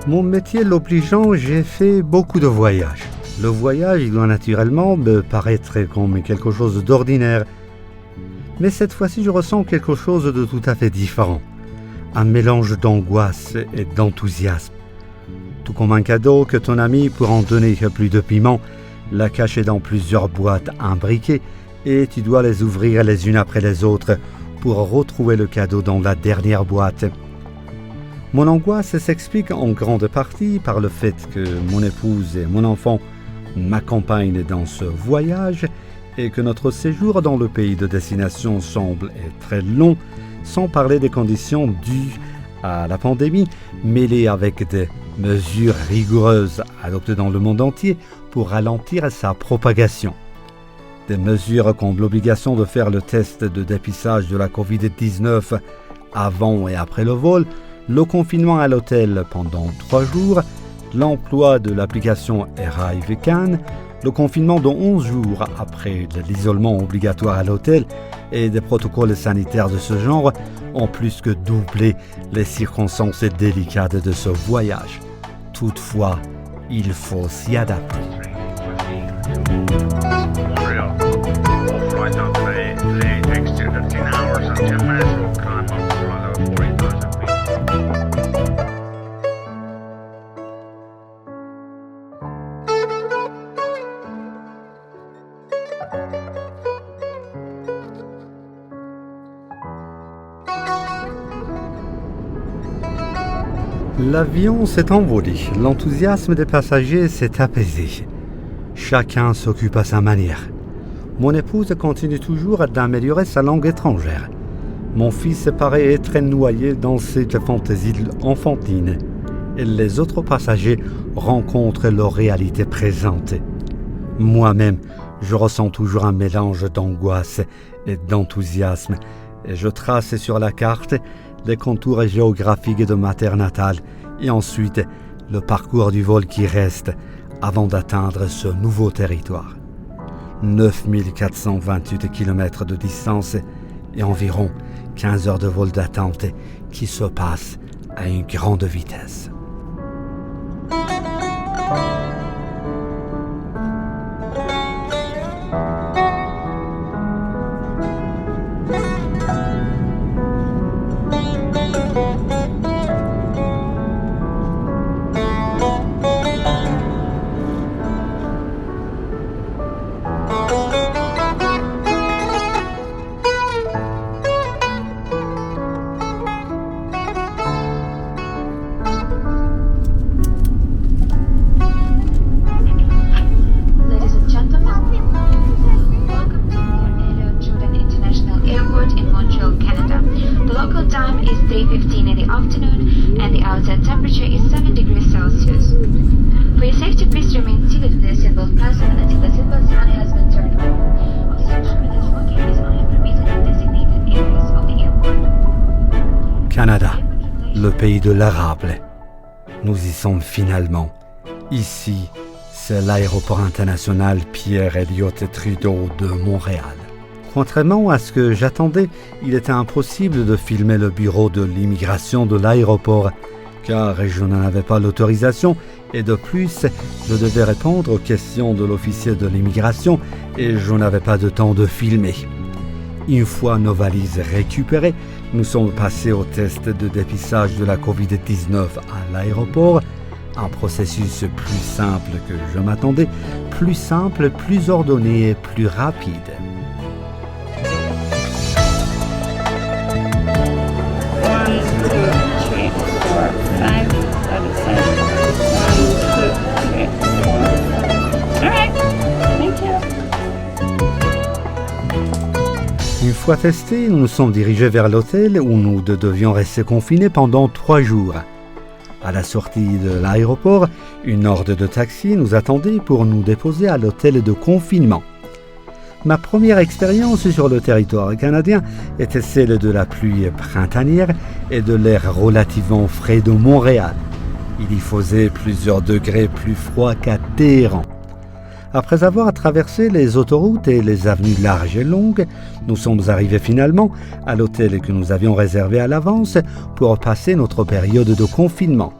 Mon métier l'obligeant, j'ai fait beaucoup de voyages. Le voyage doit naturellement me paraître comme quelque chose d'ordinaire. Mais cette fois-ci, je ressens quelque chose de tout à fait différent. Un mélange d'angoisse et d'enthousiasme. Tout comme un cadeau que ton ami, pour en donner plus de piment, l'a caché dans plusieurs boîtes imbriquées et tu dois les ouvrir les unes après les autres pour retrouver le cadeau dans la dernière boîte. Mon angoisse s'explique en grande partie par le fait que mon épouse et mon enfant m'accompagnent dans ce voyage et que notre séjour dans le pays de destination semble être long, sans parler des conditions dues à la pandémie, mêlées avec des mesures rigoureuses adoptées dans le monde entier pour ralentir sa propagation. Des mesures comme l'obligation de faire le test de dépistage de la COVID-19 avant et après le vol, le confinement à l'hôtel pendant 3 jours, l'emploi de l'application Arrive-Can, le confinement de 11 jours après l'isolement obligatoire à l'hôtel et des protocoles sanitaires de ce genre ont plus que doublé les circonstances délicates de ce voyage. Toutefois, il faut s'y adapter. L'avion s'est envolé, l'enthousiasme des passagers s'est apaisé. Chacun s'occupe à sa manière. Mon épouse continue toujours d'améliorer sa langue étrangère. Mon fils paraît être noyé dans cette fantaisie enfantine. Et les autres passagers rencontrent leur réalité présente. Moi-même, je ressens toujours un mélange d'angoisse et d'enthousiasme. Et je trace sur la carte les contours géographiques de ma terre natale et ensuite le parcours du vol qui reste avant d'atteindre ce nouveau territoire. 9428 km de distance et environ 15 heures de vol d'attente qui se passent à une grande vitesse. Canada, le pays de l'érable. Nous y sommes finalement. Ici, c'est l'aéroport international Pierre-Elliott Trudeau de Montréal. Contrairement à ce que j'attendais, il était impossible de filmer le bureau de l'immigration de l'aéroport, car je n'en avais pas l'autorisation et de plus, je devais répondre aux questions de l'officier de l'immigration et je n'avais pas de temps de filmer. Une fois nos valises récupérées, nous sommes passés au test de dépistage de la COVID-19 à l'aéroport, un processus plus simple que je m'attendais, plus simple, plus ordonné et plus rapide. fois testés, nous nous sommes dirigés vers l'hôtel où nous devions rester confinés pendant 3 jours. À la sortie de l'aéroport, une horde de taxis nous attendait pour nous déposer à l'hôtel de confinement. Ma première expérience sur le territoire canadien était celle de la pluie printanière et de l'air relativement frais de Montréal. Il y faisait plusieurs degrés plus froid qu'à Téhéran. Après avoir traversé les autoroutes et les avenues larges et longues, nous sommes arrivés finalement à l'hôtel que nous avions réservé à l'avance pour passer notre période de confinement.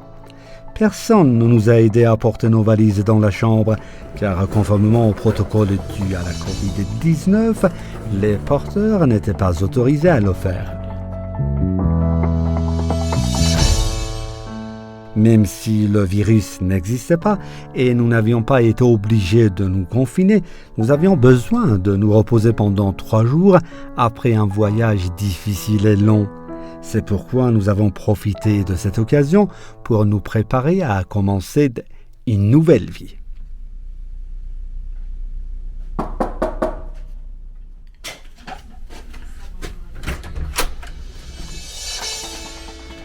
Personne ne nous a aidés à porter nos valises dans la chambre, car conformément au protocole dû à la COVID-19, les porteurs n'étaient pas autorisés à le faire. Même si le virus n'existait pas et nous n'avions pas été obligés de nous confiner, nous avions besoin de nous reposer pendant 3 jours après un voyage difficile et long. C'est pourquoi nous avons profité de cette occasion pour nous préparer à commencer une nouvelle vie.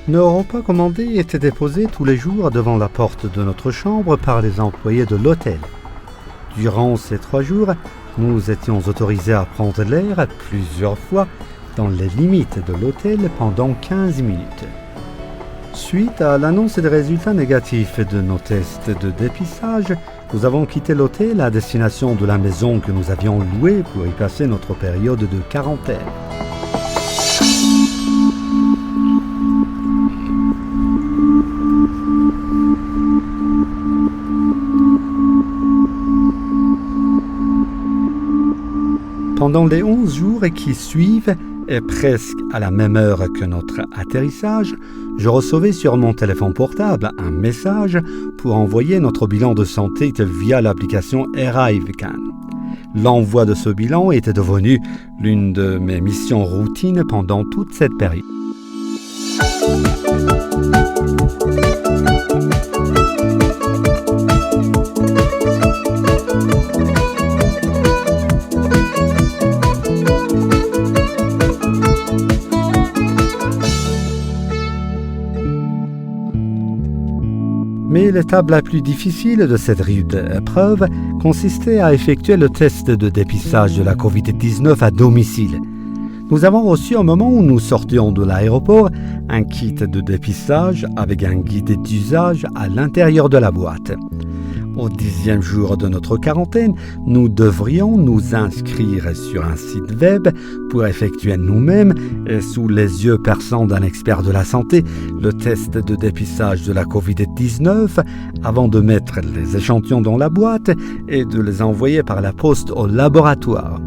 Nos repas commandés étaient déposés tous les jours devant la porte de notre chambre par les employés de l'hôtel. Durant ces 3 jours, nous étions autorisés à prendre l'air plusieurs fois dans les limites de l'hôtel pendant 15 minutes. Suite à l'annonce des résultats négatifs de nos tests de dépistage, nous avons quitté l'hôtel à destination de la maison que nous avions louée pour y passer notre période de quarantaine. Pendant les 11 jours qui suivent, et presque à la même heure que notre atterrissage, je recevais sur mon téléphone portable un message pour envoyer notre bilan de santé via l'application AirliveCan. L'envoi de ce bilan était devenu l'une de mes missions routines pendant toute cette période. Mais l'étape la plus difficile de cette rude épreuve consistait à effectuer le test de dépistage de la COVID-19 à domicile. Nous avons reçu au moment où nous sortions de l'aéroport un kit de dépistage avec un guide d'usage à l'intérieur de la boîte. Au 10e jour de notre quarantaine, nous devrions nous inscrire sur un site web pour effectuer nous-mêmes et sous les yeux perçants d'un expert de la santé le test de dépistage de la COVID-19 avant de mettre les échantillons dans la boîte et de les envoyer par la poste au laboratoire.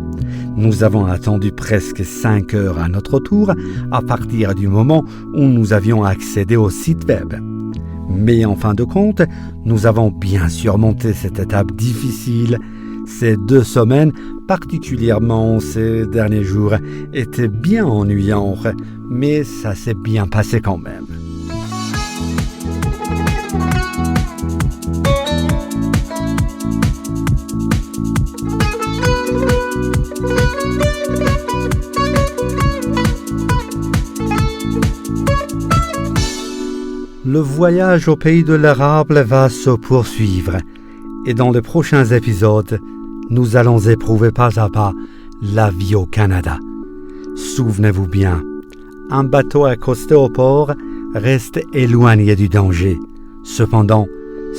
Nous avons attendu presque 5 heures à notre tour à partir du moment où nous avions accédé au site web. Mais en fin de compte, nous avons bien surmonté cette étape difficile. Ces 2 semaines, particulièrement ces derniers jours, étaient bien ennuyantes, mais ça s'est bien passé quand même. Le voyage au pays de l'érable va se poursuivre et dans les prochains épisodes, nous allons éprouver pas à pas la vie au Canada. Souvenez-vous bien, un bateau accosté au port reste éloigné du danger. Cependant,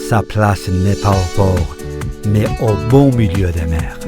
sa place n'est pas au port, mais au bon milieu des mers.